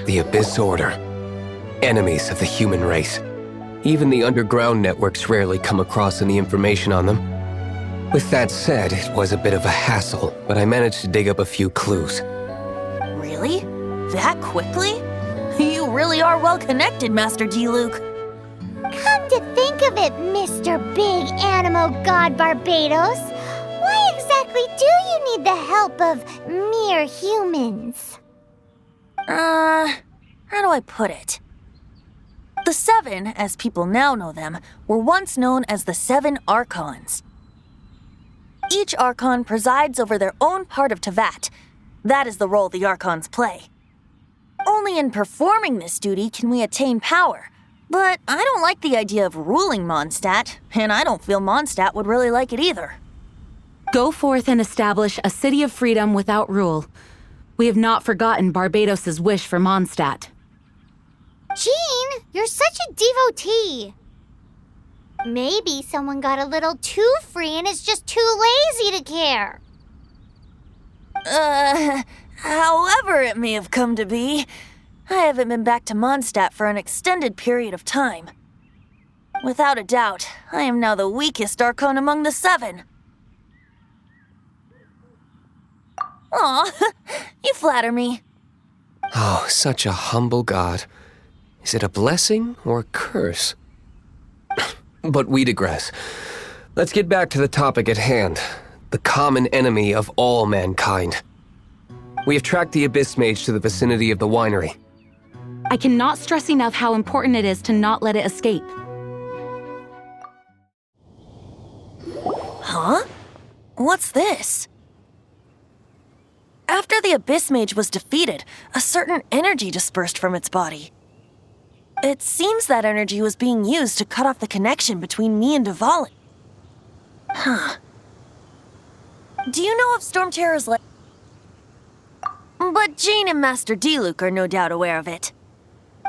The Abyss Order. Enemies of the human race. Even the underground networks rarely come across any information on them. With that said, it was a bit of a hassle, but I managed to dig up a few clues. Really? That quickly? You really are well connected, Master D-Luke. Come to think of it, Mr. Big Animo God Barbados, why exactly do you need the help of mere humans? How do I put it? The Seven, as people now know them, were once known as the Seven Archons. Each Archon presides over their own part of Teyvat. That is the role the Archons play. Only in performing this duty can we attain power. But I don't like the idea of ruling Mondstadt, and I don't feel Mondstadt would really like it either. Go forth and establish a city of freedom without rule. We have not forgotten Barbados' wish for Mondstadt. Jean, you're such a devotee. Maybe someone got a little too free and is just too lazy to care. However it may have come to be, I haven't been back to Mondstadt for an extended period of time. Without a doubt, I am now the weakest Archon among the Seven. Aw, you flatter me. Oh, such a humble god. Is it a blessing or a curse? But we digress. Let's get back to the topic at hand. The common enemy of all mankind. We have tracked the Abyss Mage to the vicinity of the winery. I cannot stress enough how important it is to not let it escape. Huh? What's this? After the Abyss Mage was defeated, a certain energy dispersed from its body. It seems that energy was being used to cut off the connection between me and Dvalin. Huh. Do you know of Storm Terror's lair? But Jean and Master D-Luke are no doubt aware of it.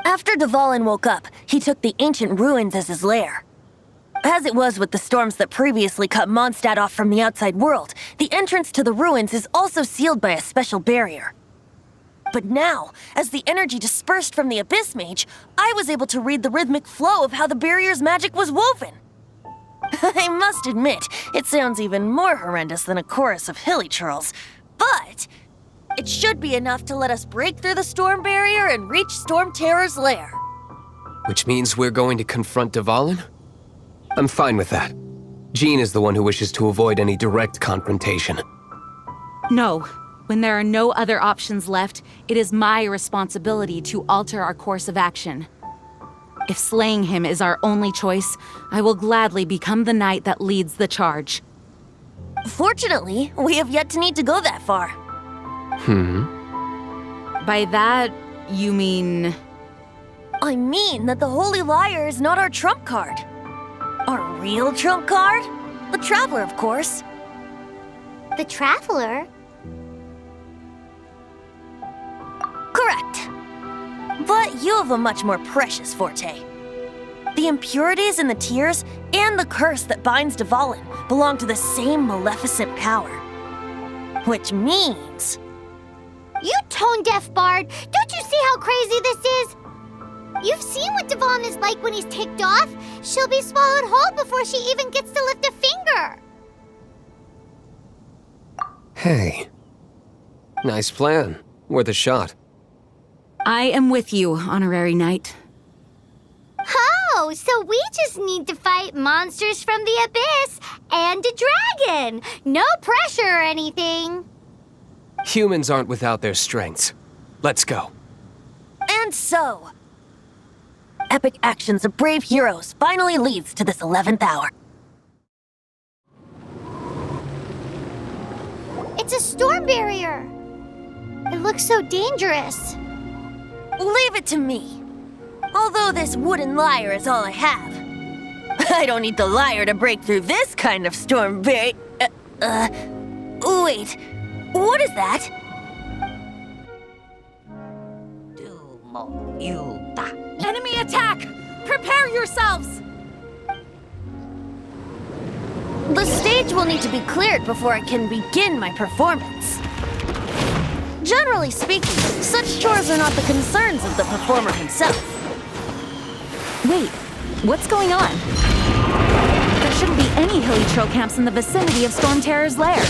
After Dvalin woke up, he took the ancient ruins as his lair. As it was with the storms that previously cut Mondstadt off from the outside world, the entrance to the ruins is also sealed by a special barrier. But now, as the energy dispersed from the Abyss Mage, I was able to read the rhythmic flow of how the barrier's magic was woven. I must admit, it sounds even more horrendous than a chorus of hilly churls, but it should be enough to let us break through the storm barrier and reach Storm Terror's lair. Which means we're going to confront Dvalin? I'm fine with that. Jean is the one who wishes to avoid any direct confrontation. No. When there are no other options left, it is my responsibility to alter our course of action. If slaying him is our only choice, I will gladly become the knight that leads the charge. Fortunately, we have yet to need to go that far. By that, you mean... I mean that the Holy Liar is not our trump card. Our real trump card? The Traveler, of course. The Traveler? Correct. But you have a much more precious forte. The impurities in the tears and the curse that binds Dvalin belong to the same maleficent power. Which means... You tone-deaf bard! Don't you see how crazy this is? You've seen what Dvalin is like when he's ticked off. She'll be swallowed whole before she even gets to lift a finger. Hey. Nice plan. Worth a shot. I am with you, Honorary Knight. Oh, so we just need to fight monsters from the Abyss and a dragon. No pressure or anything. Humans aren't without their strengths. Let's go. And so... epic actions of brave heroes finally leads to this 11th hour. It's a storm barrier. It looks so dangerous. Leave it to me. Although this wooden lyre is all I have. I don't need the lyre to break through this kind of storm wait, what is that? Enemy attack! Prepare yourselves! The stage will need to be cleared before I can begin my performance. Generally speaking, such chores are not the concerns of the performer himself. Wait, what's going on? There shouldn't be any hilly trail camps in the vicinity of Storm Terror's lair.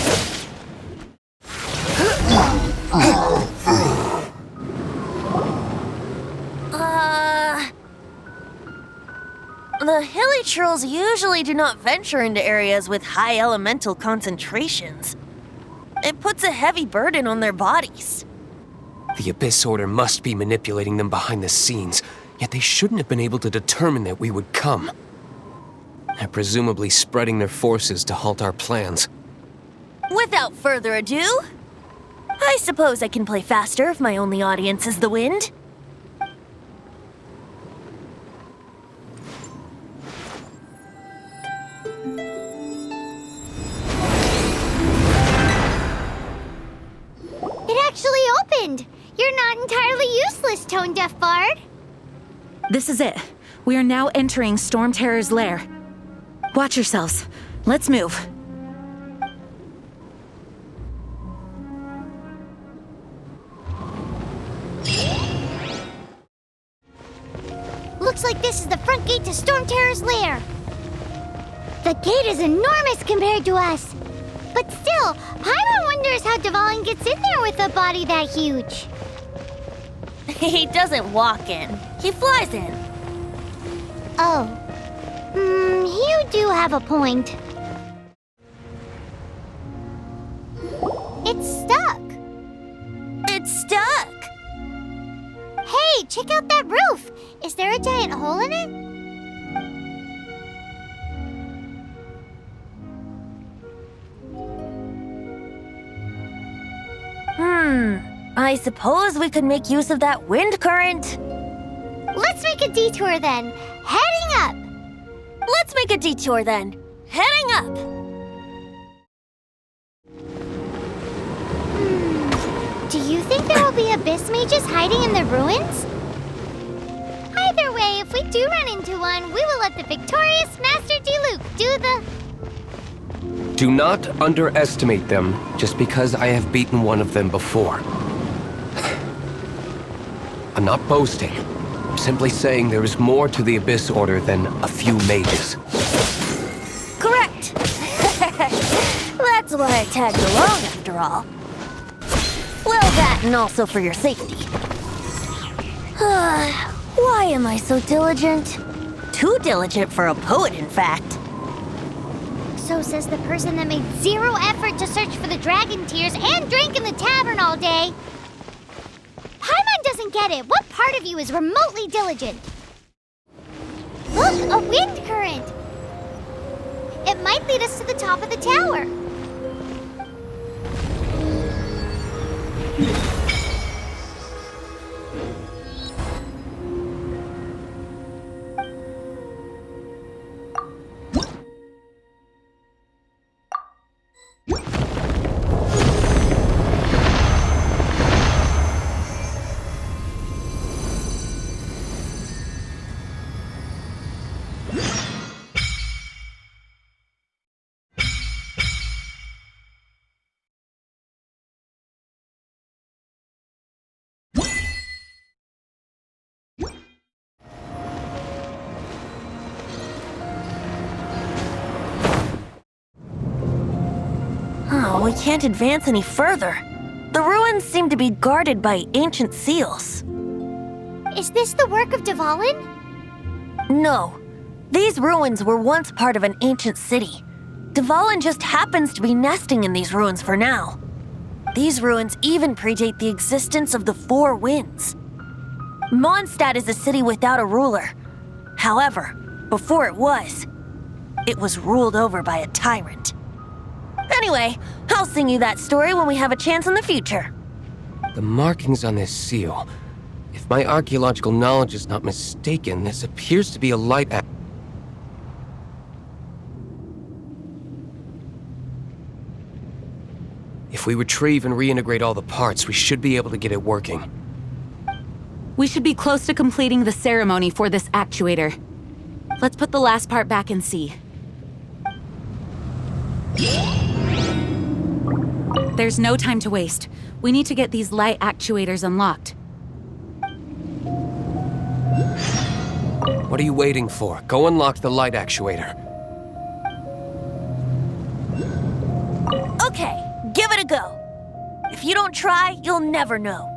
The hilly trolls usually do not venture into areas with high elemental concentrations. It puts a heavy burden on their bodies. The Abyss Order must be manipulating them behind the scenes, yet they shouldn't have been able to determine that we would come. They're presumably spreading their forces to halt our plans. Without further ado, I suppose I can play faster if my only audience is the wind. It actually opened! You're not entirely useless, Tone Deaf Bard. This is it. We are now entering Storm Terror's lair. Watch yourselves. Let's move. Looks like this is the front gate to Storm Terror's lair. The gate is enormous compared to us. But still, Paimon wonders how Dvalin gets in there with a body that huge. He doesn't walk in. He flies in. Oh. You do have a point. It's stuck. It's stuck. Hey, check out that roof. Is there a giant hole in it? I suppose we could make use of that wind current. Let's make a detour then. Heading up. Let's make a detour then. Heading up. Do you think there will be abyss mages hiding in the ruins? Either way, if we do run into one, we will let the victorious Master Diluc do the... Do not underestimate them just because I have beaten one of them before. I'm not boasting. I'm simply saying there is more to the Abyss Order than a few mages. Correct. That's why I tagged along after all. Well, that and also for your safety. Why am I so diligent? Too diligent for a poet, in fact. So says the person that made zero effort to search for the dragon tears and drank in the tavern all day. Paimon doesn't get it. What part of you is remotely diligent? Look, a wind current. It might lead us to the top of the tower. Oh, we can't advance any further. The ruins seem to be guarded by ancient seals. Is this the work of Dvalin? No. These ruins were once part of an ancient city. Dvalin just happens to be nesting in these ruins for now. These ruins even predate the existence of the Four Winds. Mondstadt is a city without a ruler. However, before it was ruled over by a tyrant. Anyway, I'll sing you that story when we have a chance in the future. The markings on this seal. If my archaeological knowledge is not mistaken, this appears to be a light act. If we retrieve and reintegrate all the parts, we should be able to get it working. We should be close to completing the ceremony for this actuator. Let's put the last part back and see. There's no time to waste. We need to get these light actuators unlocked. What are you waiting for? Go unlock the light actuator. Okay, give it a go. If you don't try, you'll never know.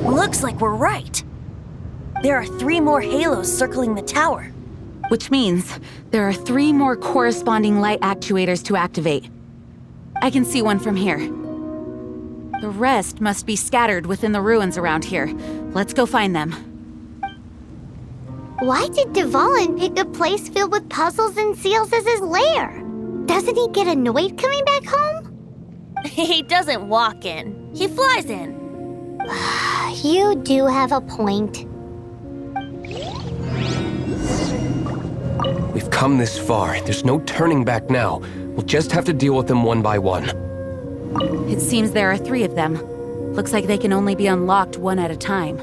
Looks like we're right. There are 3 more halos circling the tower. Which means there are 3 more corresponding light actuators to activate. I can see one from here. The rest must be scattered within the ruins around here. Let's go find them. Why did Dvalin pick a place filled with puzzles and seals as his lair? Doesn't he get annoyed coming back home? He doesn't walk in. He flies in. You do have a point. We've come this far. There's no turning back now. We'll just have to deal with them one by one. It seems there are 3 of them. Looks like they can only be unlocked one at a time.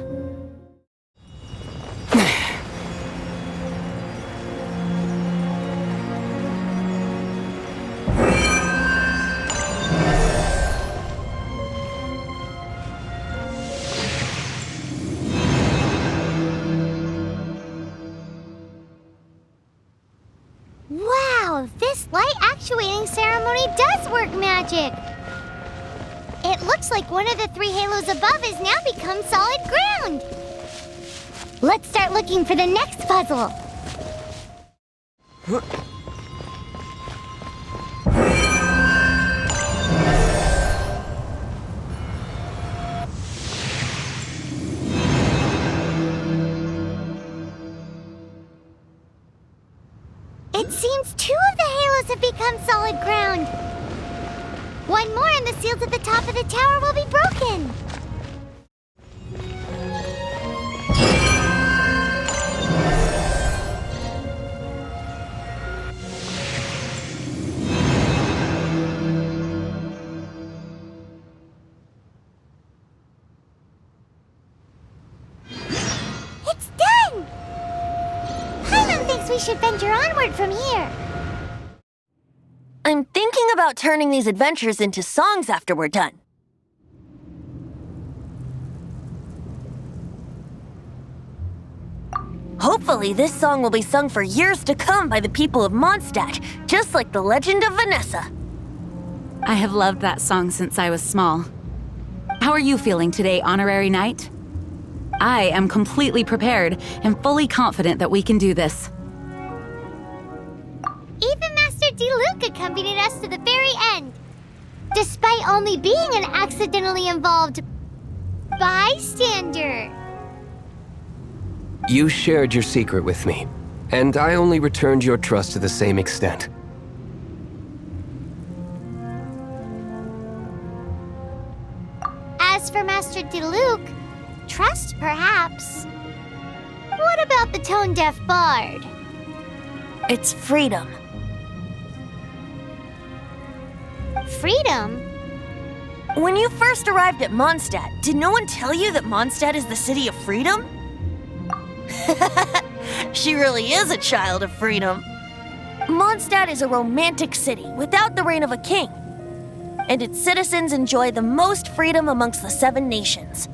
Wow, this light actuating ceremony does work magic! It looks like one of the 3 halos above has now become solid ground! Let's start looking for the next puzzle! It seems 2 of the halos have become solid ground. One more and the seals at the top of the tower will be broken. It's done! Paimon thinks we should venture onward from here. I'm thinking about turning these adventures into songs after we're done. Hopefully, this song will be sung for years to come by the people of Mondstadt, just like the legend of Vanessa. I have loved that song since I was small. How are you feeling today, Honorary Knight? I am completely prepared and fully confident that we can do this. Even Master Diluc accompanied us to the very end, despite only being an accidentally involved bystander. You shared your secret with me, and I only returned your trust to the same extent. As for Master Diluc, trust perhaps. What about the tone-deaf bard? It's freedom. Freedom? When you first arrived at Mondstadt, did no one tell you that Mondstadt is the city of freedom? She really is a child of freedom. Mondstadt is a romantic city without the reign of a king, and its citizens enjoy the most freedom amongst the 7 nations.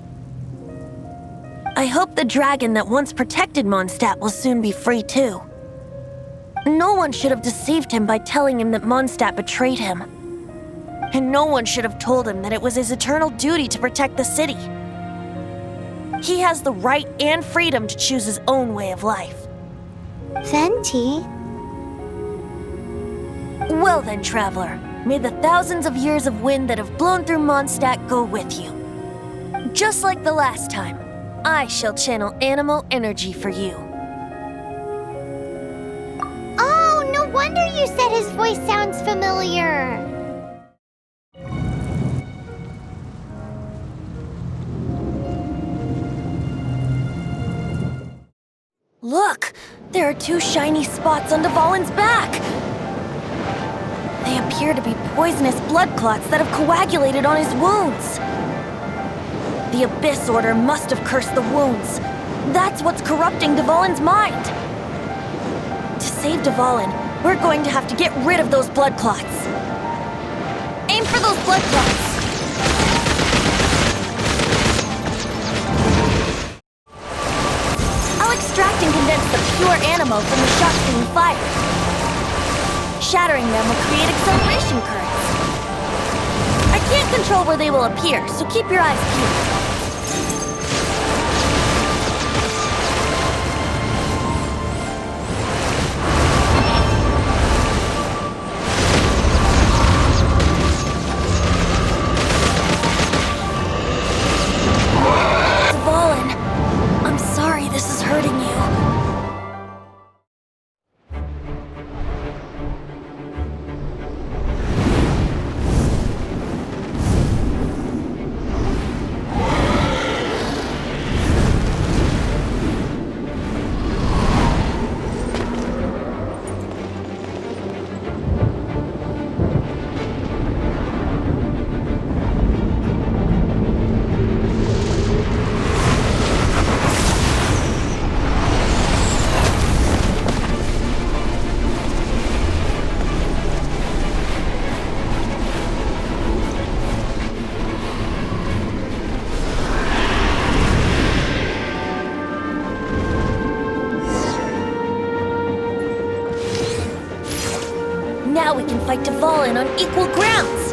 I hope the dragon that once protected Mondstadt will soon be free too. No one should have deceived him by telling him that Mondstadt betrayed him. And no one should have told him that it was his eternal duty to protect the city. He has the right and freedom to choose his own way of life. Venti? Well then, traveler, may the thousands of years of wind that have blown through Mondstadt go with you. Just like the last time, I shall channel animal energy for you. Oh, no wonder you said his voice sounds familiar. Look! There are 2 shiny spots on Dvalin's back! They appear to be poisonous blood clots that have coagulated on his wounds. The Abyss Order must have cursed the wounds. That's what's corrupting Dvalin's mind. To save Dvalin, we're going to have to get rid of those blood clots. Aim for those blood clots! I'll extract and condense the pure animo from the shots being fired. Shattering them will create acceleration currents. I can't control where they will appear, so keep your eyes peeled. Dvalin, I'm sorry this is hurting you. Now we can fight Dvalin on equal grounds!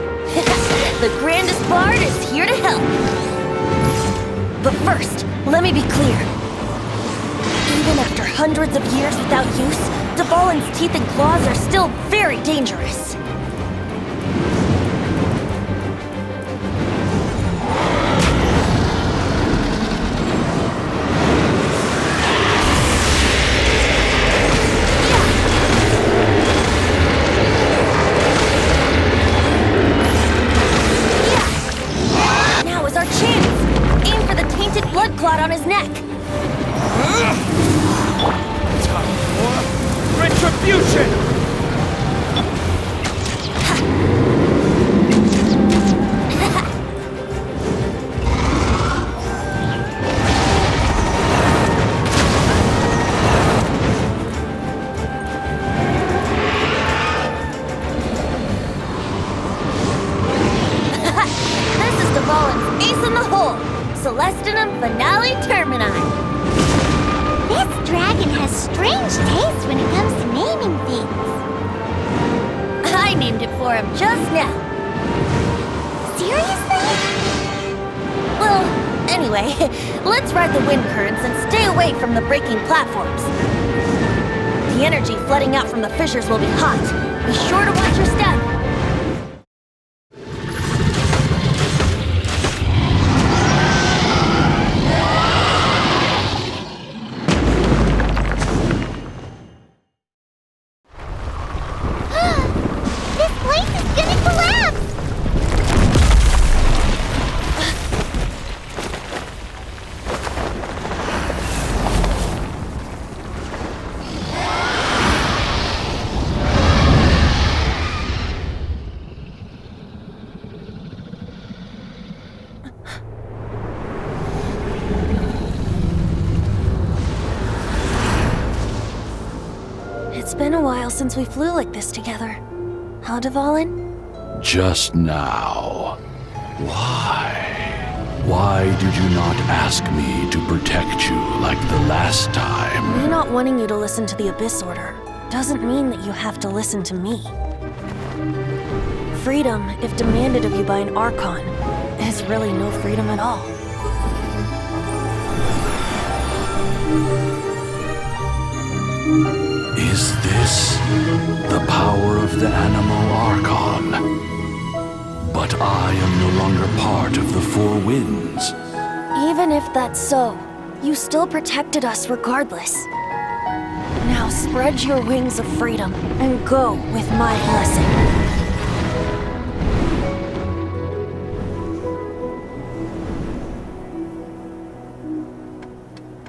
The grandest bard is here to help! But first, let me be clear. Even after hundreds of years without use, Dvalin's teeth and claws are still very dangerous. Blood clot on his neck. Time for retribution! This is Dvalin's ace in the hole. Celestinum Finale Termini. This dragon has strange taste when it comes to naming things. I named it for him just now. Seriously? Well, anyway, let's ride the wind currents and stay away from the breaking platforms. The energy flooding out from the fissures will be hot. Be sure to watch your step. It's been a while since we flew like this together. Huh, Dvalin? Just now. Why? Why did you not ask me to protect you like the last time? Me not wanting you to listen to the Abyss Order doesn't mean that you have to listen to me. Freedom, if demanded of you by an Archon, is really no freedom at all. Is this the power of the Animal Archon? But I am no longer part of the Four Winds. Even if that's so, you still protected us regardless. Now spread your wings of freedom and go with my blessing.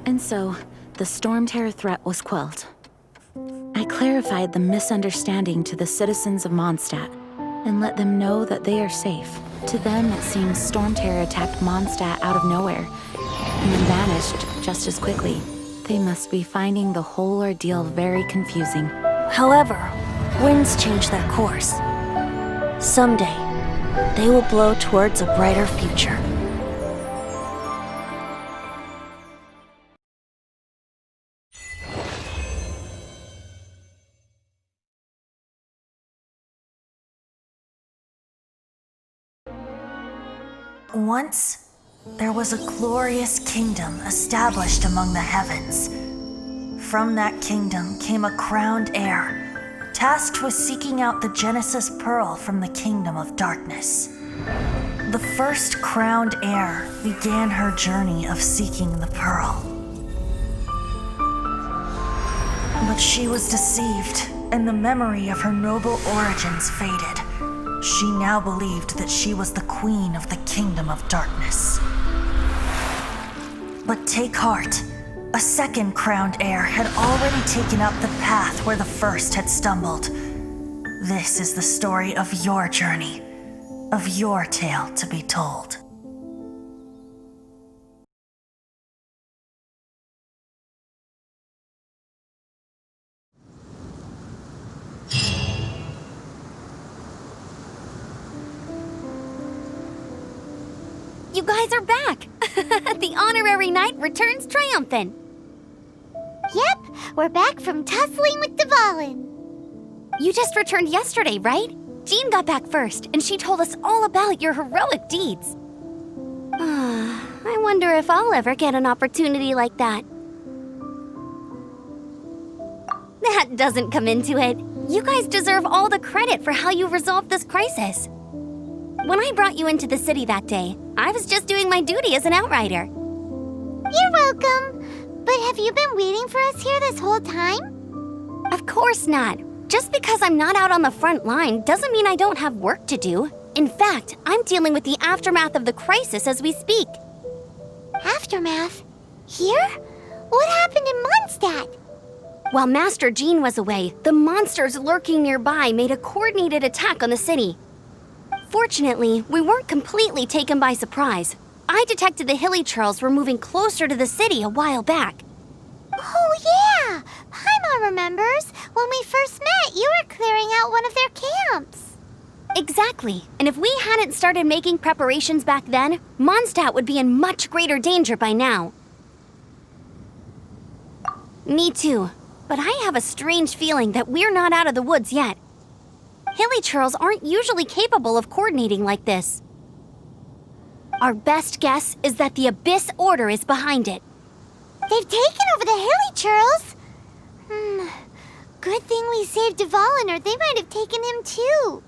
And so, the Storm Terror threat was quelled. I clarified the misunderstanding to the citizens of Mondstadt and let them know that they are safe. To them, it seems Storm Terror attacked Mondstadt out of nowhere and then vanished just as quickly. They must be finding the whole ordeal very confusing. However, winds change their course. Someday, they will blow towards a brighter future. Once, there was a glorious kingdom established among the heavens. From that kingdom came a crowned heir, tasked with seeking out the Genesis Pearl from the kingdom of darkness. The first crowned heir began her journey of seeking the pearl. But she was deceived, and the memory of her noble origins faded. She now believed that she was the queen of the kingdom of darkness. But take heart. A second crowned heir had already taken up the path where the first had stumbled. This is the story of your journey, of your tale to be told. You guys are back! The honorary knight returns triumphant. Yep, we're back from tussling with Dvalin. You just returned yesterday, right? Jean got back first, and she told us all about your heroic deeds. I wonder if I'll ever get an opportunity like that. That doesn't come into it. You guys deserve all the credit for how you resolved this crisis. When I brought you into the city that day, I was just doing my duty as an outrider. You're welcome. But have you been waiting for us here this whole time? Of course not. Just because I'm not out on the front line doesn't mean I don't have work to do. In fact, I'm dealing with the aftermath of the crisis as we speak. Aftermath? Here? What happened in Mondstadt? While Master Jean was away, the monsters lurking nearby made a coordinated attack on the city. Fortunately, we weren't completely taken by surprise. I detected the Hilly Churls were moving closer to the city a while back. Oh yeah! Paimon remembers. When we first met, you were clearing out one of their camps. Exactly. And if we hadn't started making preparations back then, Mondstadt would be in much greater danger by now. Me too. But I have a strange feeling that we're not out of the woods yet. Hilly Churls aren't usually capable of coordinating like this. Our best guess is that the Abyss Order is behind it. They've taken over the Hilly Churls? Good thing we saved Dvalin, or they might have taken him too.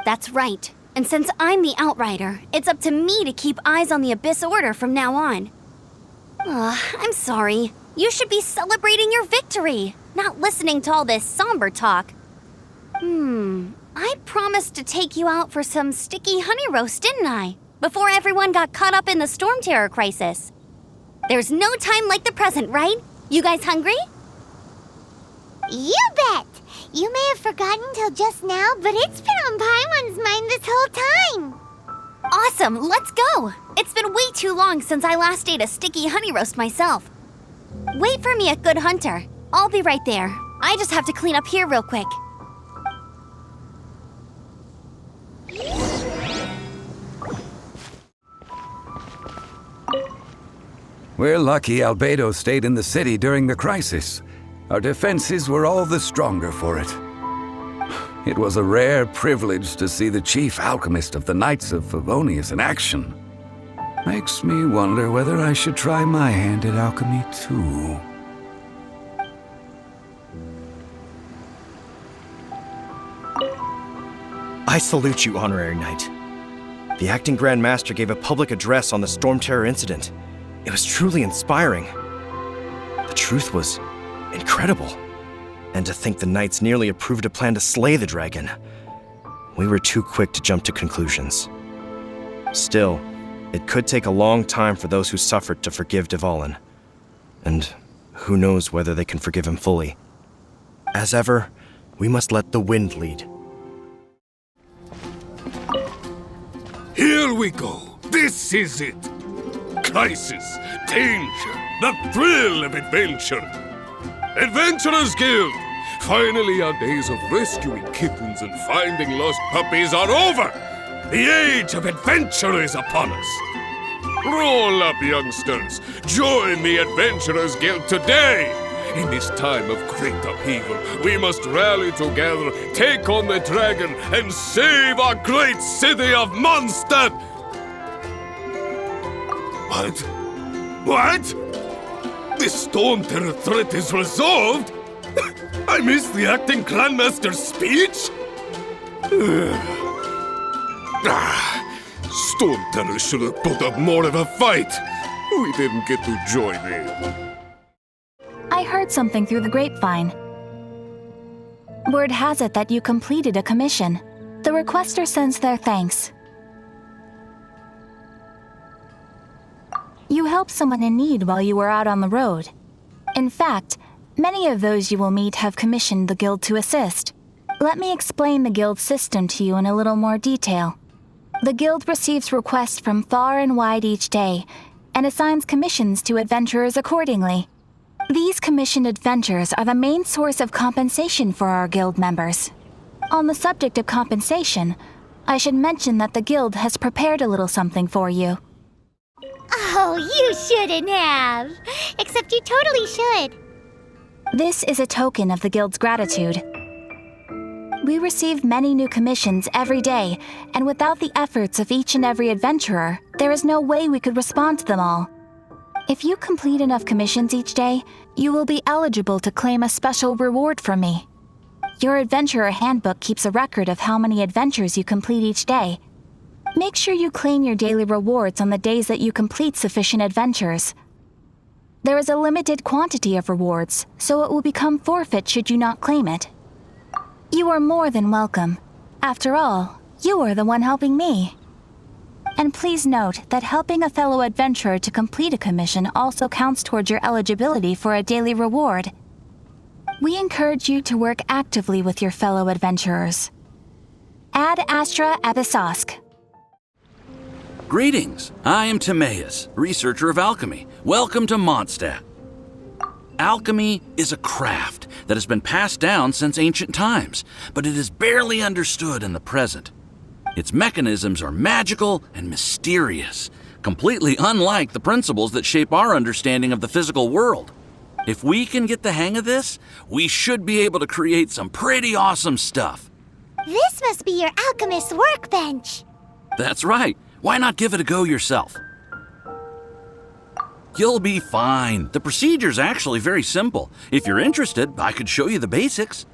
That's right. And since I'm the Outrider, it's up to me to keep eyes on the Abyss Order from now on. I'm sorry. You should be celebrating your victory, not listening to all this somber talk. I promised to take you out for some sticky honey roast, didn't I? Before everyone got caught up in the Storm Terror crisis. There's no time like the present, right? You guys hungry? You bet! You may have forgotten till just now, but it's been on Paimon's mind this whole time. Awesome, let's go! It's been way too long since I last ate a sticky honey roast myself. Wait for me at Good Hunter. I'll be right there. I just have to clean up here real quick. We're lucky Albedo stayed in the city during the crisis. Our defenses were all the stronger for it. It was a rare privilege to see the chief alchemist of the Knights of Favonius in action. Makes me wonder whether I should try my hand at alchemy too. I salute you, Honorary Knight. The Acting Grand Master gave a public address on the Storm Terror incident. It was truly inspiring. The truth was incredible. And to think the Knights nearly approved a plan to slay the dragon. We were too quick to jump to conclusions. Still, it could take a long time for those who suffered to forgive Dvalin. And who knows whether they can forgive him fully. As ever, we must let the wind lead. Here we go. This is it. Crisis, danger, the thrill of adventure. Adventurers Guild! Finally, our days of rescuing kittens and finding lost puppies are over! The age of adventure is upon us! Roll up, youngsters! Join the Adventurers Guild today! In this time of great upheaval, we must rally together, take on the dragon, and save our great city of Mondstadt! What? What? The Storm Terror threat is resolved? I missed the acting Grandmaster's speech? Storm Terror should have put up more of a fight. We didn't get to join in. I heard something through the grapevine. Word has it that you completed a commission. The requester sends their thanks. You helped someone in need while you were out on the road. In fact, many of those you will meet have commissioned the guild to assist. Let me explain the guild system to you in a little more detail. The guild receives requests from far and wide each day, and assigns commissions to adventurers accordingly. These commissioned adventures are the main source of compensation for our guild members. On the subject of compensation, I should mention that the guild has prepared a little something for you. Oh, you shouldn't have. Except you totally should. This is a token of the guild's gratitude. We receive many new commissions every day, and without the efforts of each and every adventurer, there is no way we could respond to them all. If you complete enough commissions each day, you will be eligible to claim a special reward from me. Your adventurer handbook keeps a record of how many adventures you complete each day. Make sure you claim your daily rewards on the days that you complete sufficient adventures. There is a limited quantity of rewards, so it will become forfeit should you not claim it. You are more than welcome. After all, you are the one helping me. And please note that helping a fellow adventurer to complete a commission also counts towards your eligibility for a daily reward. We encourage you to work actively with your fellow adventurers. Ad Astra Abyssosk. Greetings, I am Timaeus, researcher of alchemy. Welcome to Mondstadt. Alchemy is a craft that has been passed down since ancient times, but it is barely understood in the present. Its mechanisms are magical and mysterious, completely unlike the principles that shape our understanding of the physical world. If we can get the hang of this, we should be able to create some pretty awesome stuff. This must be your alchemist's workbench. That's right. Why not give it a go yourself? You'll be fine. The procedure's actually very simple. If you're interested, I could show you the basics.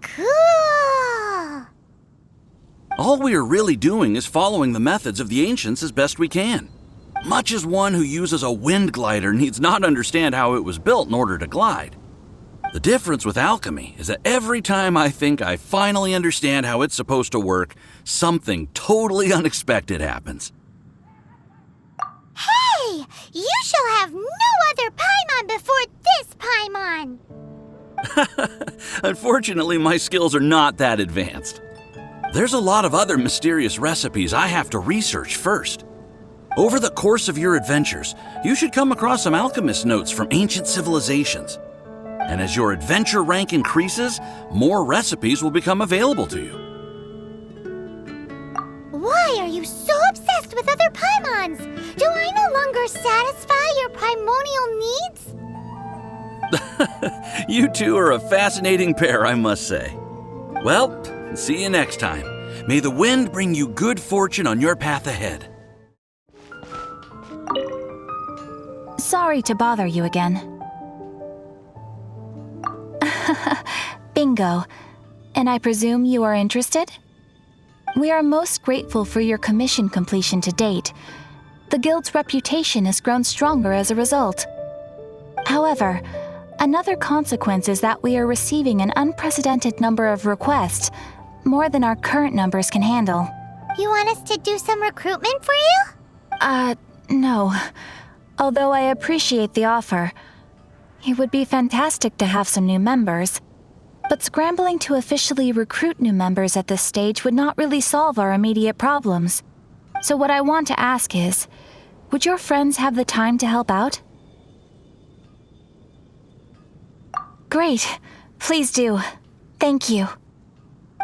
Cool! All we are really doing is following the methods of the ancients as best we can. Much as one who uses a wind glider needs not understand how it was built in order to glide. The difference with alchemy is that every time I think I finally understand how it's supposed to work, something totally unexpected happens. Hey! You shall have no other Paimon before this Paimon! Unfortunately, my skills are not that advanced. There's a lot of other mysterious recipes I have to research first. Over the course of your adventures, you should come across some alchemist notes from ancient civilizations. And as your adventure rank increases, more recipes will become available to you. Why are you so obsessed with other Paimons? Do I no longer satisfy your primordial needs? You two are a fascinating pair, I must say. Well, see you next time. May the wind bring you good fortune on your path ahead. Sorry to bother you again. Bingo. And I presume you are interested? We are most grateful for your commission completion to date. The guild's reputation has grown stronger as a result. However, another consequence is that we are receiving an unprecedented number of requests, more than our current numbers can handle. You want us to do some recruitment for you? No. Although I appreciate the offer, it would be fantastic to have some new members. But scrambling to officially recruit new members at this stage would not really solve our immediate problems. So what I want to ask is, would your friends have the time to help out? Great. Please do. Thank you.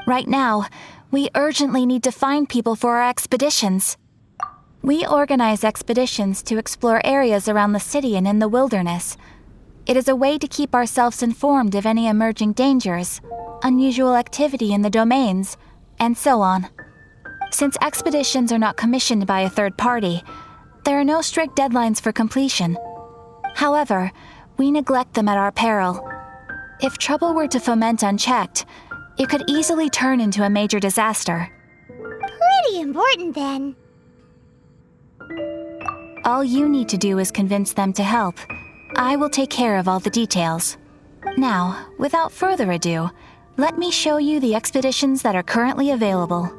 Right now, we urgently need to find people for our expeditions. We organize expeditions to explore areas around the city and in the wilderness. It is a way to keep ourselves informed of any emerging dangers, unusual activity in the domains, and so on. Since expeditions are not commissioned by a third party, there are no strict deadlines for completion. However, we neglect them at our peril. If trouble were to foment unchecked, it could easily turn into a major disaster. Pretty important then. All you need to do is convince them to help. I will take care of all the details. Now, without further ado, let me show you the expeditions that are currently available.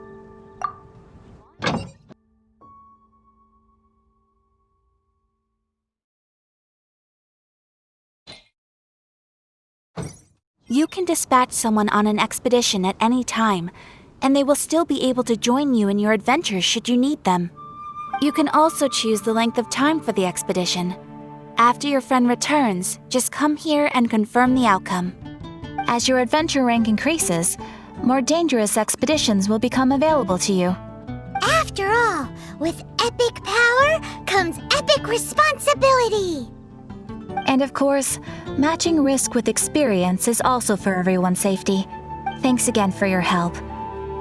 You can dispatch someone on an expedition at any time, and they will still be able to join you in your adventures should you need them. You can also choose the length of time for the expedition. After your friend returns, just come here and confirm the outcome. As your adventure rank increases, more dangerous expeditions will become available to you. After all, with epic power comes epic responsibility! And of course, matching risk with experience is also for everyone's safety. Thanks again for your help.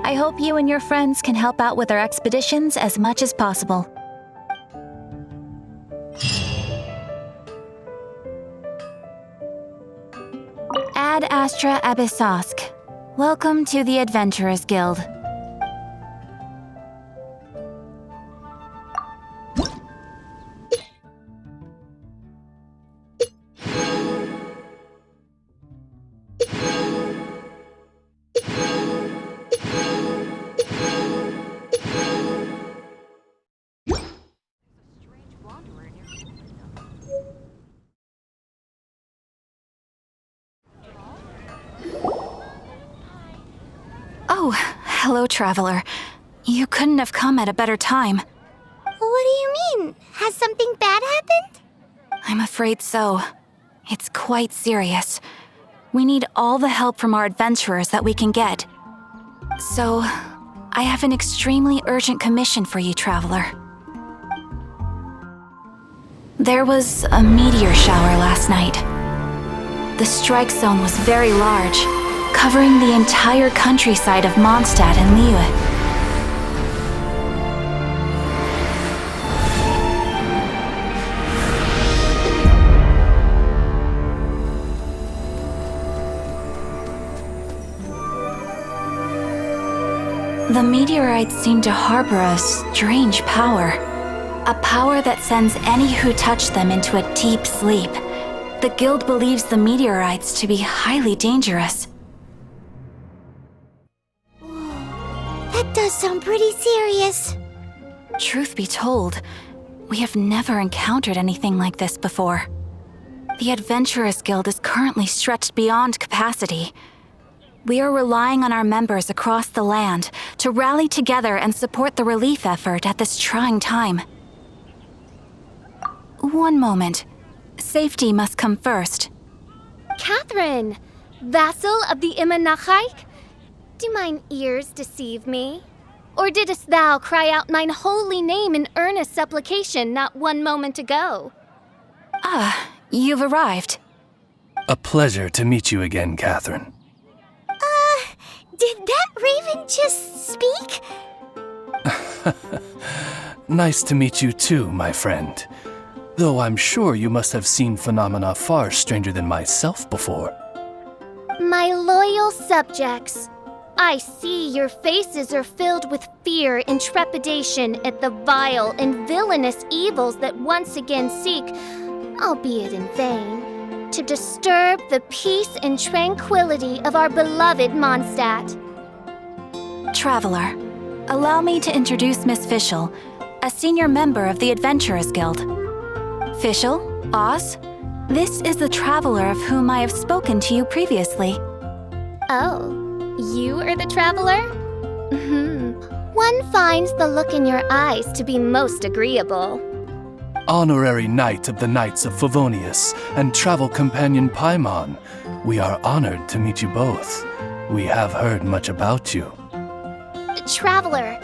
I hope you and your friends can help out with our expeditions as much as possible. Ad Astra Abyssosk. Welcome to the Adventurers Guild. Oh, hello, traveler. You couldn't have come at a better time. What do you mean? Has something bad happened? I'm afraid so. It's quite serious. We need all the help from our adventurers that we can get. So, I have an extremely urgent commission for you, traveler. There was a meteor shower last night. The strike zone was very large, covering the entire countryside of Mondstadt and Liyue. The meteorites seem to harbor a strange power. A power that sends any who touch them into a deep sleep. The guild believes the meteorites to be highly dangerous. That does sound pretty serious. Truth be told, we have never encountered anything like this before. The Adventurers Guild is currently stretched beyond capacity. We are relying on our members across the land to rally together and support the relief effort at this trying time. One moment. Safety must come first. Catherine, vassal of the Imanachaik? Do mine ears deceive me? Or didst thou cry out mine holy name in earnest supplication not one moment ago? Ah, you've arrived. A pleasure to meet you again, Catherine. Did that raven just speak? Nice to meet you too, my friend. Though I'm sure you must have seen phenomena far stranger than myself before. My loyal subjects, I see your faces are filled with fear and trepidation at the vile and villainous evils that once again seek, albeit in vain, to disturb the peace and tranquility of our beloved Mondstadt. Traveler, allow me to introduce Miss Fischl, a senior member of the Adventurers Guild. Fischl, Oz, this is the traveler of whom I have spoken to you previously. Oh, you are the traveler? One finds the look in your eyes to be most agreeable. Honorary Knight of the Knights of Favonius and travel companion Paimon, we are honored to meet you both. We have heard much about you. Traveler,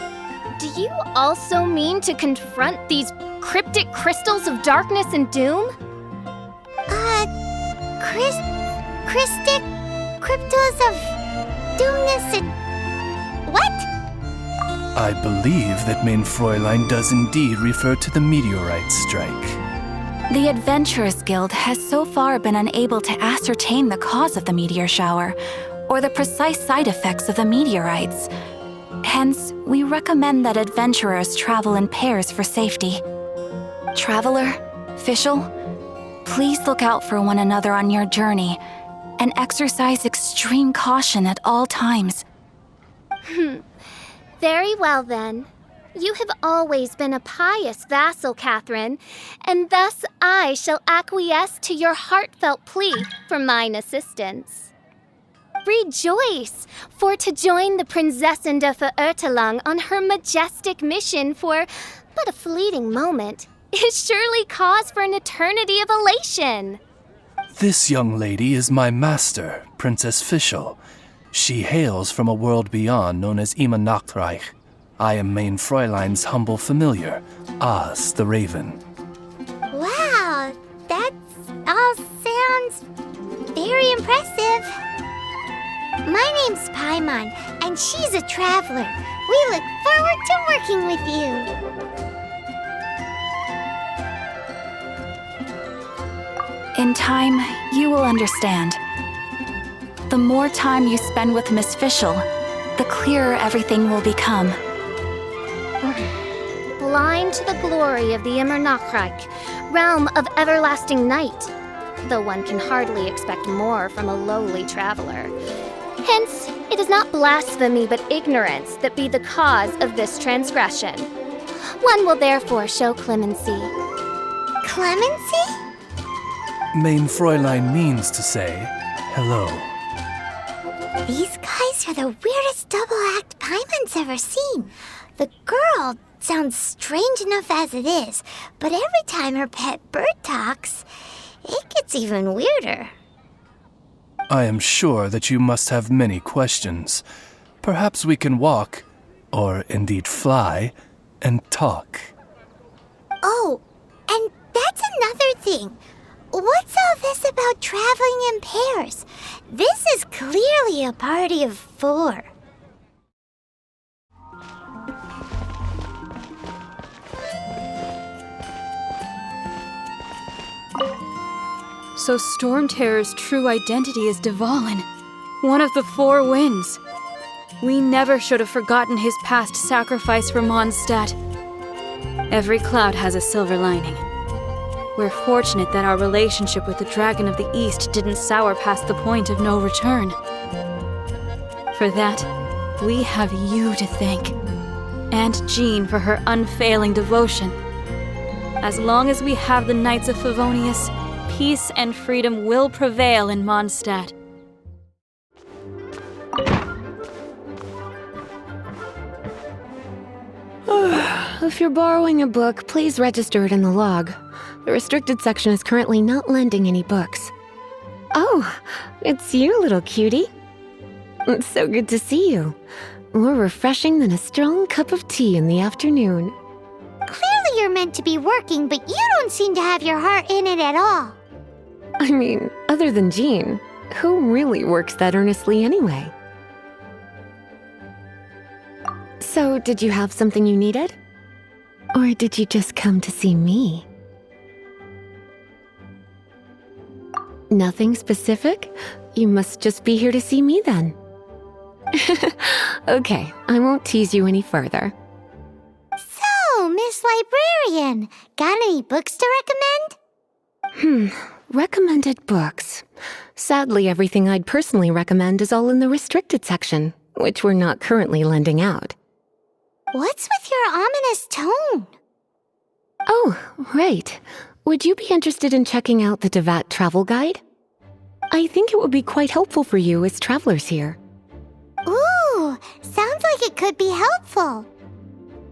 do you also mean to confront these cryptic crystals of darkness and doom? Cryptos of doomness and... what? I believe that Main Fräulein does indeed refer to the meteorite strike. The Adventurers Guild has so far been unable to ascertain the cause of the meteor shower, or the precise side effects of the meteorites. Hence, we recommend that adventurers travel in pairs for safety. Traveler, Fischl, please look out for one another on your journey, and exercise extreme caution at all times. Very well then. You have always been a pious vassal, Catherine, and thus I shall acquiesce to your heartfelt plea for mine assistance. Rejoice, for to join the Prinzessin de Verurteilung on her majestic mission for but a fleeting moment is surely cause for an eternity of elation. This young lady is my master, Princess Fischl. She hails from a world beyond known as Ima Nachtreich. I am Main Fräulein's humble familiar, Oz the Raven. Wow, that all sounds very impressive. My name's Paimon, and she's a traveler. We look forward to working with you. In time, you will understand. The more time you spend with Miss Fischl, the clearer everything will become. Blind to the glory of the Immer Nachtreich, realm of everlasting night, though one can hardly expect more from a lowly traveler. Hence, it is not blasphemy but ignorance that be the cause of this transgression. One will therefore show clemency. Clemency? Main Fräulein means to say hello. These guys are the weirdest double-act Paimon's ever seen. The girl sounds strange enough as it is, but every time her pet bird talks, it gets even weirder. I am sure that you must have many questions. Perhaps we can walk, or indeed fly, and talk. Oh, and that's another thing. What's all this about traveling in pairs? This is clearly a party of 4. So Storm Terror's true identity is Dvalin, one of the 4 winds. We never should have forgotten his past sacrifice for Mondstadt. Every cloud has a silver lining. We're fortunate that our relationship with the Dragon of the East didn't sour past the point of no return. For that, we have you to thank, and Jean for her unfailing devotion. As long as we have the Knights of Favonius, peace and freedom will prevail in Mondstadt. If you're borrowing a book, please register it in the log. The restricted section is currently not lending any books. Oh, it's you, little cutie. It's so good to see you. More refreshing than a strong cup of tea in the afternoon. Clearly you're meant to be working, but you don't seem to have your heart in it at all. I mean, other than Jean, who really works that earnestly anyway? So, did you have something you needed? Or did you just come to see me? Nothing specific? You must just be here to see me then. Okay, I won't tease you any further. So, Miss Librarian, got any books to recommend? Recommended books. Sadly, everything I'd personally recommend is all in the restricted section, which we're not currently lending out. What's with your ominous tone? Oh, right. would you be interested in checking out the Devat travel guide? I think it would be quite helpful for you as travelers here. Ooh, sounds like it could be helpful.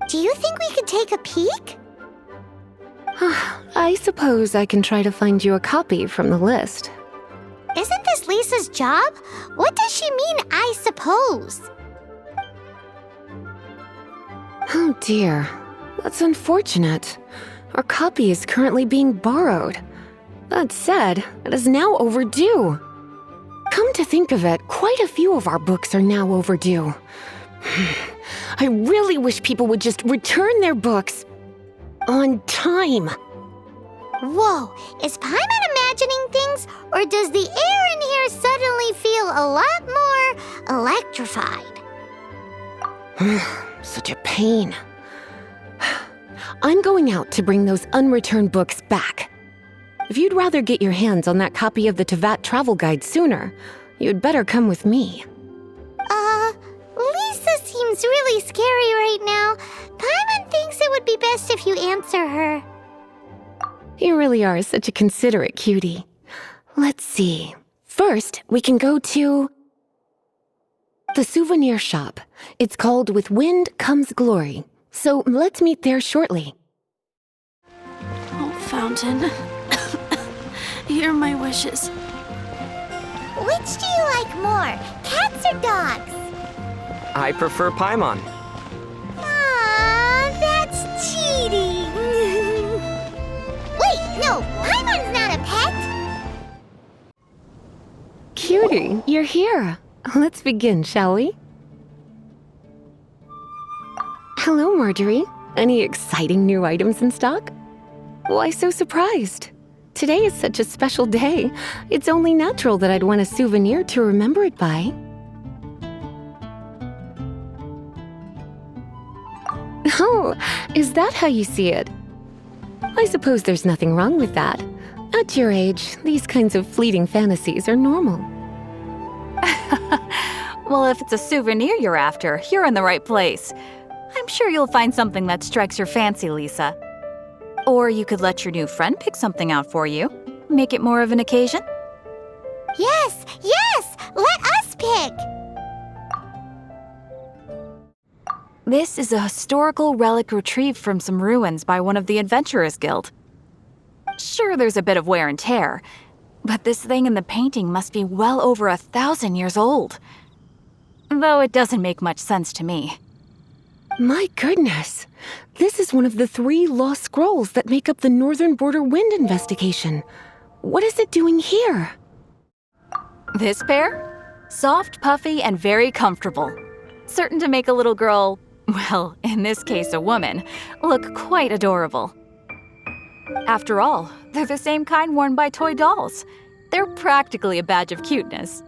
Do you think we could take a peek? I suppose I can try to find you a copy from the list. Isn't this Lisa's job? What does she mean, I suppose? Oh dear, that's unfortunate. Our copy is currently being borrowed. That said, it is now overdue. Come to think of it, quite a few of our books are now overdue. I really wish people would just return their books on time. Whoa, is Paimon imagining things, or does the air in here suddenly feel a lot more electrified? Such a pain. I'm going out to bring those unreturned books back. If you'd rather get your hands on that copy of the Tevat travel guide sooner, you'd better come with me. Lisa seems really scary right now. Paimon thinks it would be best if you answer her. You really are such a considerate cutie. Let's see. First, we can go to the souvenir shop. It's called With Wind Comes Glory. So let's meet there shortly. Oh, Fountain. Hear my wishes. Which do you like more, cats or dogs? I prefer Paimon. Aw, that's cheating. Wait, no, Paimon's not a pet. Cutie, you're here. Let's begin, shall we? Hello, Marjorie. Any exciting new items in stock? Why so surprised? Today is such a special day. It's only natural that I'd want a souvenir to remember it by. Oh, is that how you see it? I suppose there's nothing wrong with that. At your age, these kinds of fleeting fantasies are normal. Well, if it's a souvenir you're after, you're in the right place. I'm sure you'll find something that strikes your fancy, Lisa. Or you could let your new friend pick something out for you. Make it more of an occasion. Yes, let us pick. This is a historical relic retrieved from some ruins by one of the Adventurers Guild. Sure, there's a bit of wear and tear, but this thing in the painting must be well over 1,000 years old. Though it doesn't make much sense to me. My goodness! This is one of the 3 lost scrolls that make up the Northern Border Wind investigation. What is it doing here? This pair? Soft, puffy, and very comfortable. Certain to make a little girl, well, in this case a woman, look quite adorable. After all, they're the same kind worn by toy dolls. They're practically a badge of cuteness.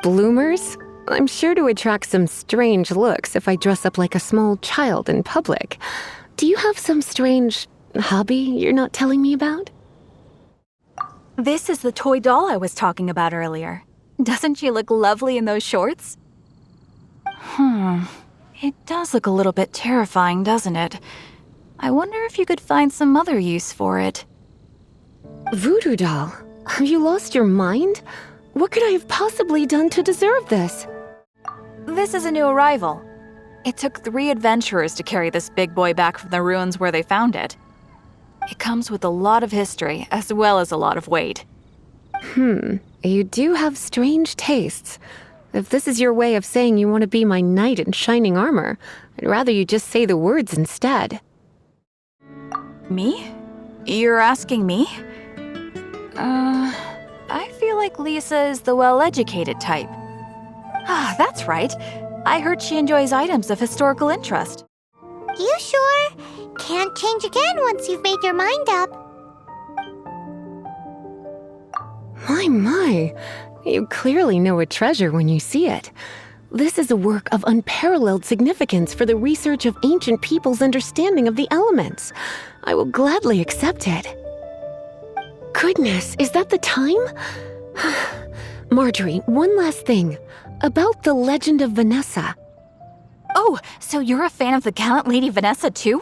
Bloomers? I'm sure to attract some strange looks if I dress up like a small child in public. Do you have some strange hobby you're not telling me about? This is the toy doll I was talking about earlier. Doesn't she look lovely in those shorts? It does look a little bit terrifying, doesn't it? I wonder if you could find some other use for it. Voodoo doll? Have you lost your mind? What could I have possibly done to deserve this? This is a new arrival. It took 3 adventurers to carry this big boy back from the ruins where they found it. It comes with a lot of history, as well as a lot of weight. You do have strange tastes. If this is your way of saying you want to be my knight in shining armor, I'd rather you just say the words instead. Me? You're asking me? I feel like Lisa is the well-educated type. Ah, that's right. I heard she enjoys items of historical interest. You sure? Can't change again once you've made your mind up. My. You clearly know a treasure when you see it. This is a work of unparalleled significance for the research of ancient people's understanding of the elements. I will gladly accept it. Goodness, is that the time? Marjorie, one last thing. About the legend of Vanessa. Oh, so you're a fan of the gallant Lady Vanessa too?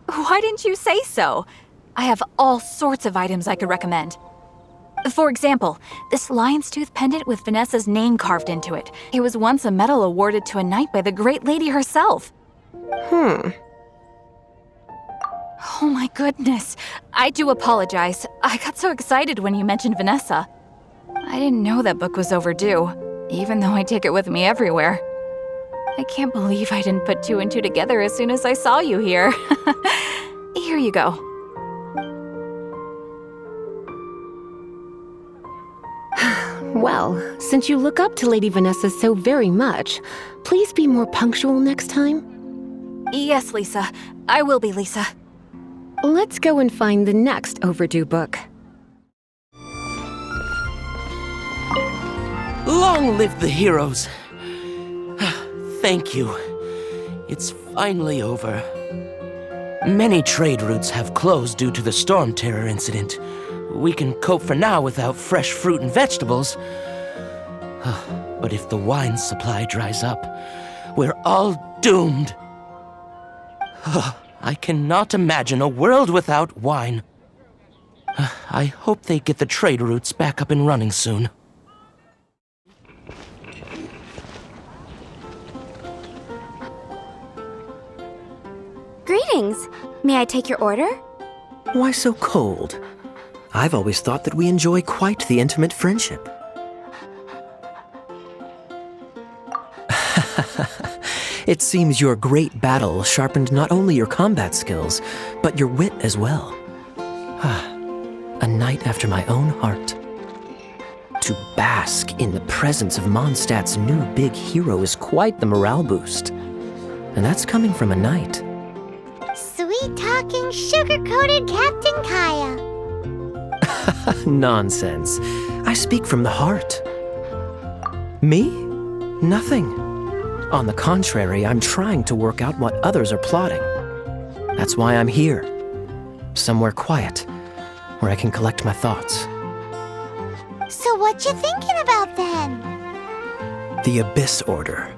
Why didn't you say so? I have all sorts of items I could recommend. For example, this lion's tooth pendant with Vanessa's name carved into it. It was once a medal awarded to a knight by the great lady herself. Hmm. Oh my goodness. I do apologize. I got so excited when you mentioned Vanessa. I didn't know that book was overdue, even though I take it with me everywhere. I can't believe I didn't put two and two together as soon as I saw you here. Here you go. Well, since you look up to Lady Vanessa so very much, please be more punctual next time. Yes, Lisa. I will be, Lisa. Let's go and find the next overdue book. Long live the heroes. Thank you. It's finally over. Many trade routes have closed due to the storm terror incident. We can cope for now without fresh fruit and vegetables. But if the wine supply dries up, we're all doomed. I cannot imagine a world without wine. I hope they get the trade routes back up and running soon. Greetings. May I take your order? Why so cold? I've always thought that we enjoy quite the intimate friendship. It seems your great battle sharpened not only your combat skills, but your wit as well. A knight after my own heart. To bask in the presence of Mondstadt's new big hero is quite the morale boost. And that's coming from a knight. Sweet-talking, sugar-coated Captain Kaya. Nonsense. I speak from the heart. Me? Nothing. On the contrary, I'm trying to work out what others are plotting. That's why I'm here. Somewhere quiet, where I can collect my thoughts. So what you thinking about then? The Abyss Order.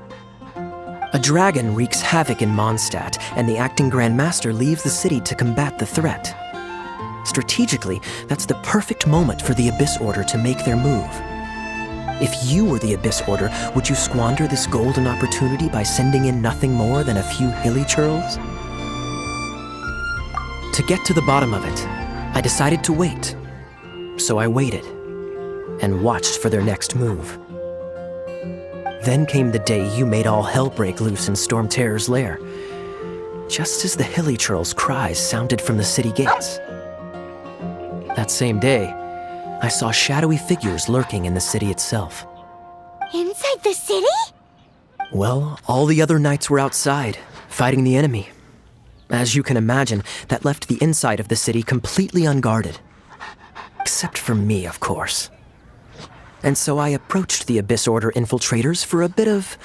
A dragon wreaks havoc in Mondstadt, and the acting Grand Master leaves the city to combat the threat. Strategically, that's the perfect moment for the Abyss Order to make their move. If you were the Abyss Order, would you squander this golden opportunity by sending in nothing more than a few hilly churls? To get to the bottom of it, I decided to wait. So I waited, and watched for their next move. Then came the day you made all hell break loose in Storm Terror's lair, just as the hilly churls' cries sounded from the city gates. That same day, I saw shadowy figures lurking in the city itself. Inside the city? Well, all the other knights were outside, fighting the enemy. As you can imagine, that left the inside of the city completely unguarded. Except for me, of course. And so I approached the Abyss Order infiltrators for a bit of,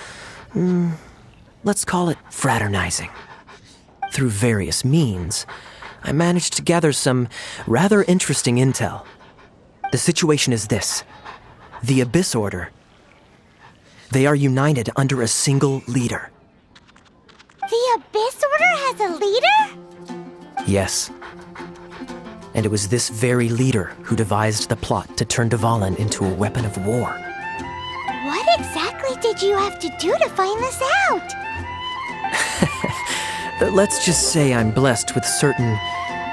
let's call it fraternizing. Through various means, I managed to gather some rather interesting intel. The situation is this. The Abyss Order. They are united under a single leader. The Abyss Order has a leader? Yes. And it was this very leader who devised the plot to turn Dvalin into a weapon of war. What exactly did you have to do to find this out? Let's just say I'm blessed with certain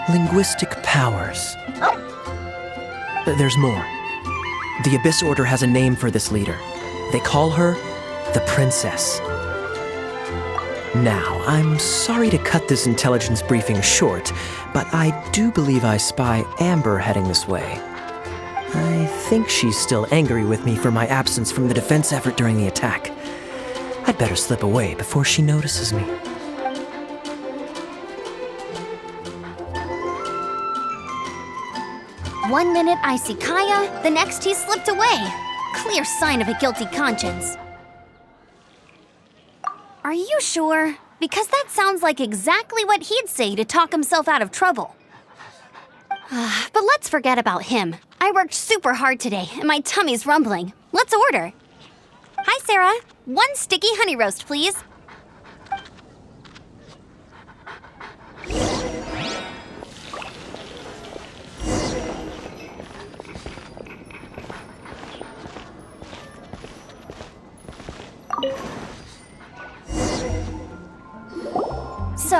linguistic powers. There's more. The Abyss Order has a name for this leader. They call her the Princess. Now, I'm sorry to cut this intelligence briefing short, but I do believe I spy Amber heading this way. I think she's still angry with me for my absence from the defense effort during the attack. I'd better slip away before she notices me. One minute I see Kaya, the next he slipped away. Clear sign of a guilty conscience. Are you sure? Because that sounds like exactly what he'd say to talk himself out of trouble. But let's forget about him. I worked super hard today, and my tummy's rumbling. Let's order. Hi, Sarah. 1 sticky honey roast, please.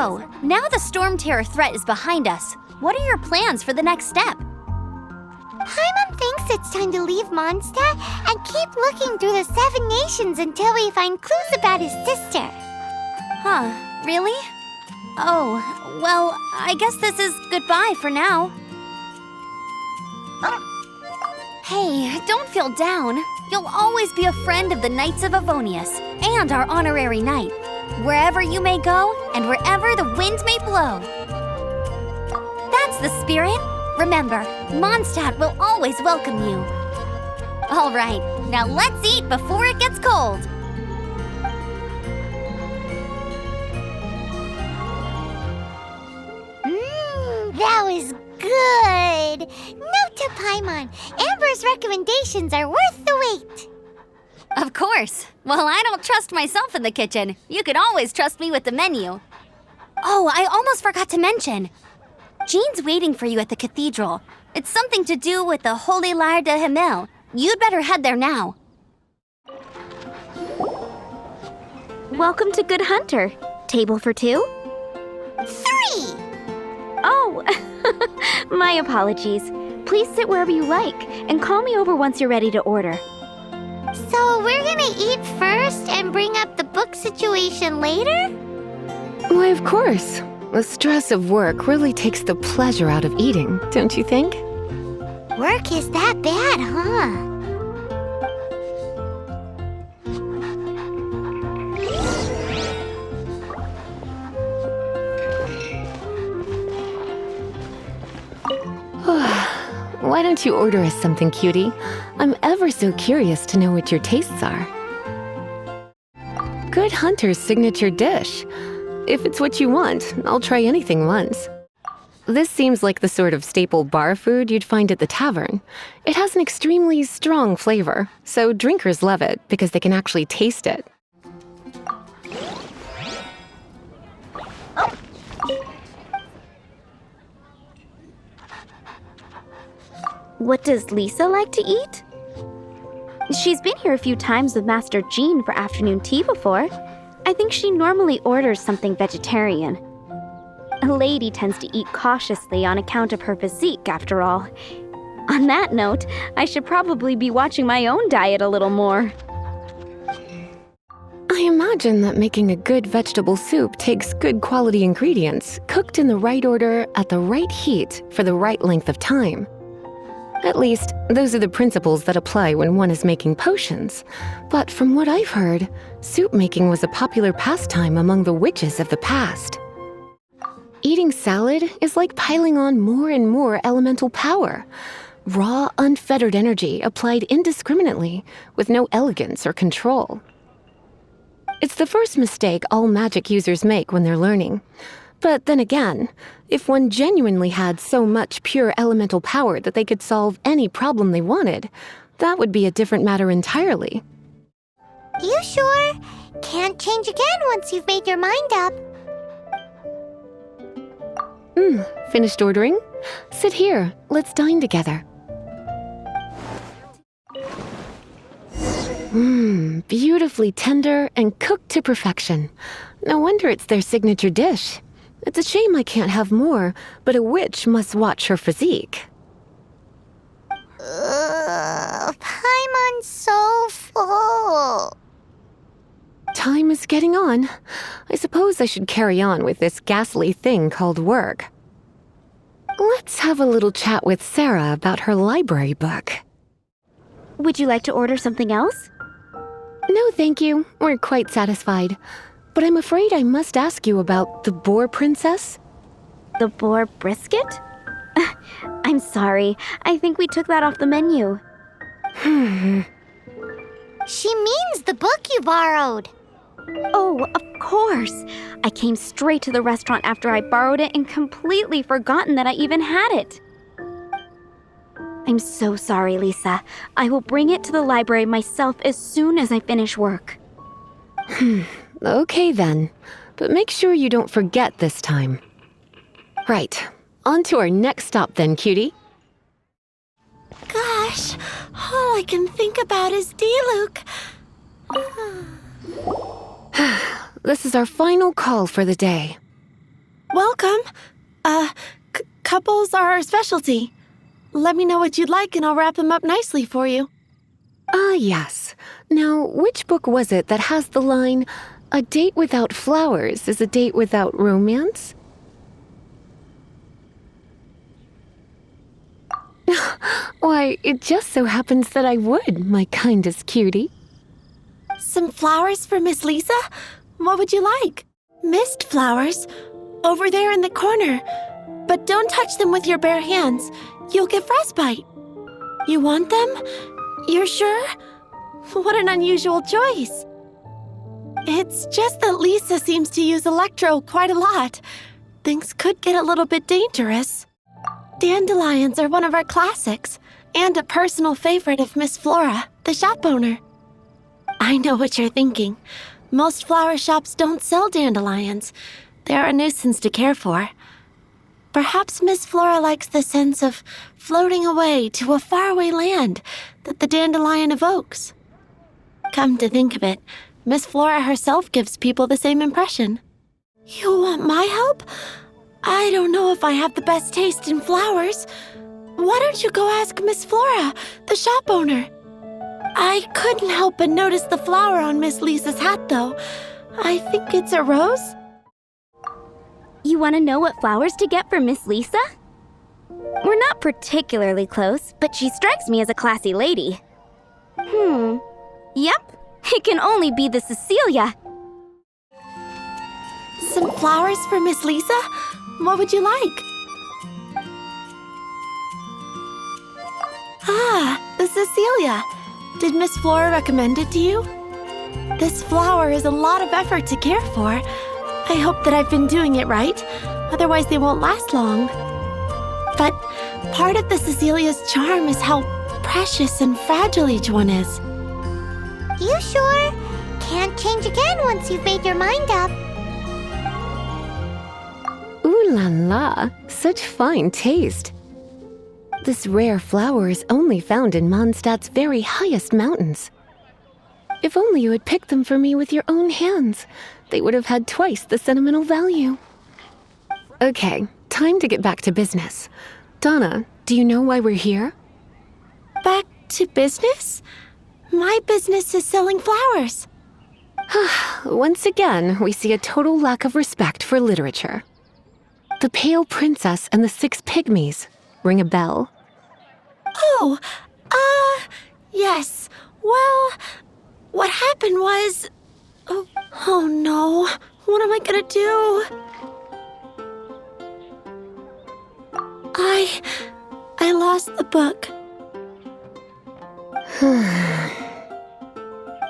So, now the Storm Terror threat is behind us. What are your plans for the next step? Paimon thinks it's time to leave Mondstadt and keep looking through the 7 nations until we find clues about his sister. Huh, really? Oh, well, I guess this is goodbye for now. Hey, don't feel down. You'll always be a friend of the Knights of Avonius and our honorary knight, wherever you may go and wherever the wind may blow. That's the spirit. Remember, Mondstadt will always welcome you. All right, now let's eat before it gets cold. That was good. Note to Paimon, Amber's recommendations are worth the wait. Of course. Well, I don't trust myself in the kitchen. You can always trust me with the menu. Oh, I almost forgot to mention. Jean's waiting for you at the cathedral. It's something to do with the Holy Lyre de Himmel. You'd better head there now. Welcome to Good Hunter. Table for 2? 3! Oh, my apologies. Please sit wherever you like, and call me over once you're ready to order. So we're gonna eat first and bring up the book situation later? Why, of course. The stress of work really takes the pleasure out of eating, don't you think? Work is that bad, huh? Why don't you order us something, cutie? I'm ever so curious to know what your tastes are. Good Hunter's signature dish. If it's what you want, I'll try anything once. This seems like the sort of staple bar food you'd find at the tavern. It has an extremely strong flavor, so drinkers love it because they can actually taste it. What does Lisa like to eat? She's been here a few times with Master Jean for afternoon tea before. I think she normally orders something vegetarian. A lady tends to eat cautiously on account of her physique, after all. On that note, I should probably be watching my own diet a little more. I imagine that making a good vegetable soup takes good quality ingredients, cooked in the right order at the right heat for the right length of time. At least, those are the principles that apply when one is making potions. But from what I've heard, soup making was a popular pastime among the witches of the past. Eating salad is like piling on more and more elemental power. Raw, unfettered energy applied indiscriminately, with no elegance or control. It's the first mistake all magic users make when they're learning. But then again, if one genuinely had so much pure elemental power that they could solve any problem they wanted, that would be a different matter entirely. You sure? Can't change again once you've made your mind up. Finished ordering? Sit here, let's dine together. Beautifully tender and cooked to perfection. No wonder it's their signature dish. It's a shame I can't have more, but a witch must watch her physique. Paimon's so full. Time is getting on. I suppose I should carry on with this ghastly thing called work. Let's have a little chat with Sarah about her library book. Would you like to order something else? No, thank you. We're quite satisfied. But I'm afraid I must ask you about the boar princess. The boar brisket? I'm sorry. I think we took that off the menu. She means the book you borrowed. Oh, of course. I came straight to the restaurant after I borrowed it and completely forgotten that I even had it. I'm so sorry, Lisa. I will bring it to the library myself as soon as I finish work. Okay then, but make sure you don't forget this time. Right, on to our next stop then, cutie. Gosh, all I can think about is Diluc. This is our final call for the day. Welcome. Couples are our specialty. Let me know what you'd like and I'll wrap them up nicely for you. Ah, yes. Now, which book was it that has the line, "A date without flowers is a date without romance"? Why, it just so happens that I would, my kindest cutie. Some flowers for Miss Lisa? What would you like? Mist flowers? Over there in the corner. But don't touch them with your bare hands. You'll get frostbite. You want them? You're sure? What an unusual choice. It's just that Lisa seems to use Electro quite a lot. Things could get a little bit dangerous. Dandelions are one of our classics, and a personal favorite of Miss Flora, the shop owner. I know what you're thinking. Most flower shops don't sell dandelions. They're a nuisance to care for. Perhaps Miss Flora likes the sense of floating away to a faraway land that the dandelion evokes. Come to think of it, Miss Flora herself gives people the same impression. You want my help? I don't know if I have the best taste in flowers. Why don't you go ask Miss Flora, the shop owner? I couldn't help but notice the flower on Miss Lisa's hat, though. I think it's a rose. You want to know what flowers to get for Miss Lisa? We're not particularly close, but she strikes me as a classy lady. Yep, it can only be the Cecilia. Some flowers for Miss Lisa? What would you like? Ah, the Cecilia. Did Miss Flora recommend it to you? This flower is a lot of effort to care for. I hope that I've been doing it right, otherwise they won't last long. But part of the Cecilia's charm is how precious and fragile each one is. You sure? Can't change again once you've made your mind up. Ooh la la, such fine taste. This rare flower is only found in Mondstadt's very highest mountains. If only you had picked them for me with your own hands, they would have had twice the sentimental value. Okay, time to get back to business. Donna, do you know why we're here? Back to business? My business is selling flowers. Once again, we see a total lack of respect for literature. The Pale Princess and the Six Pygmies. Ring a bell? Oh, yes. Well, what happened was... Oh no, what am I gonna do? I lost the book. A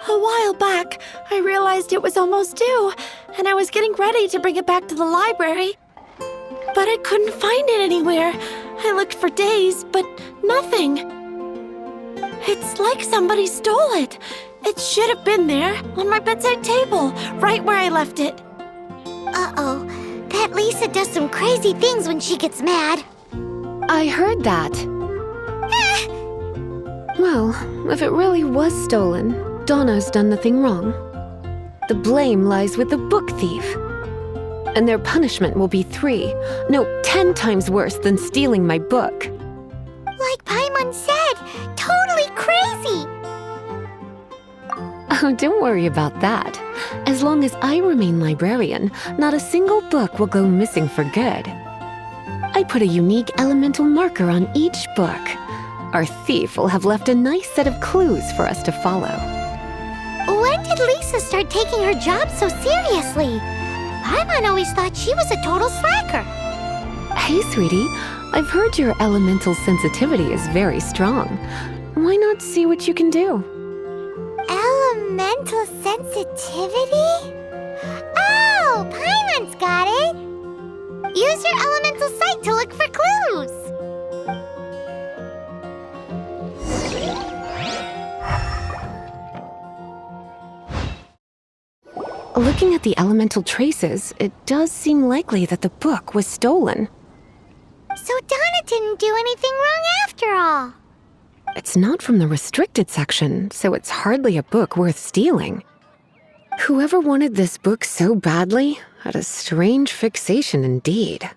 while back, I realized it was almost due, and I was getting ready to bring it back to the library. But I couldn't find it anywhere. I looked for days, but nothing. It's like somebody stole it. It should have been there, on my bedside table, right where I left it. Uh-oh, that Lisa does some crazy things when she gets mad. I heard that. Well, if it really was stolen, Donna's done nothing wrong. The blame lies with the book thief. And their punishment will be 10 times worse than stealing my book. Like Paimon said, totally crazy! Oh, don't worry about that. As long as I remain librarian, not a single book will go missing for good. I put a unique elemental marker on each book. Our thief will have left a nice set of clues for us to follow. When did Lisa start taking her job so seriously? Paimon always thought she was a total slacker. Hey, sweetie, I've heard your elemental sensitivity is very strong. Why not see what you can do? Elemental sensitivity? Oh, Paimon's got it! Use your elemental sight to look for clues! Looking at the elemental traces, it does seem likely that the book was stolen. So Donna didn't do anything wrong after all. It's not from the restricted section, so it's hardly a book worth stealing. Whoever wanted this book so badly had a strange fixation indeed.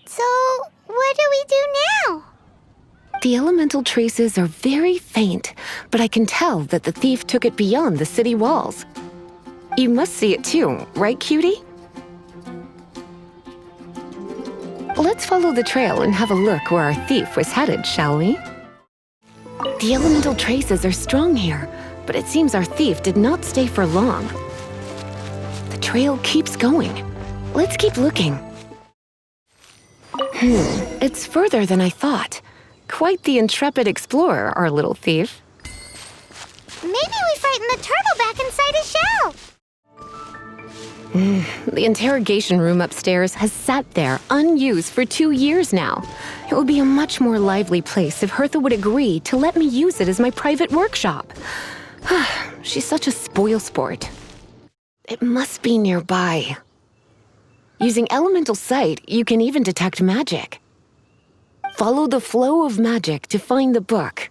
So, what do we do now? The elemental traces are very faint, but I can tell that the thief took it beyond the city walls. You must see it too, right, cutie? Let's follow the trail and have a look where our thief was headed, shall we? The elemental traces are strong here, but it seems our thief did not stay for long. The trail keeps going. Let's keep looking. It's further than I thought. Quite the intrepid explorer, our little thief. Maybe we frightened the turtle back inside his shell. The interrogation room upstairs has sat there unused for 2 years now. It would be a much more lively place if Hertha would agree to let me use it as my private workshop. She's such a spoilsport. It must be nearby. Using elemental sight, you can even detect magic. Follow the flow of magic to find the book.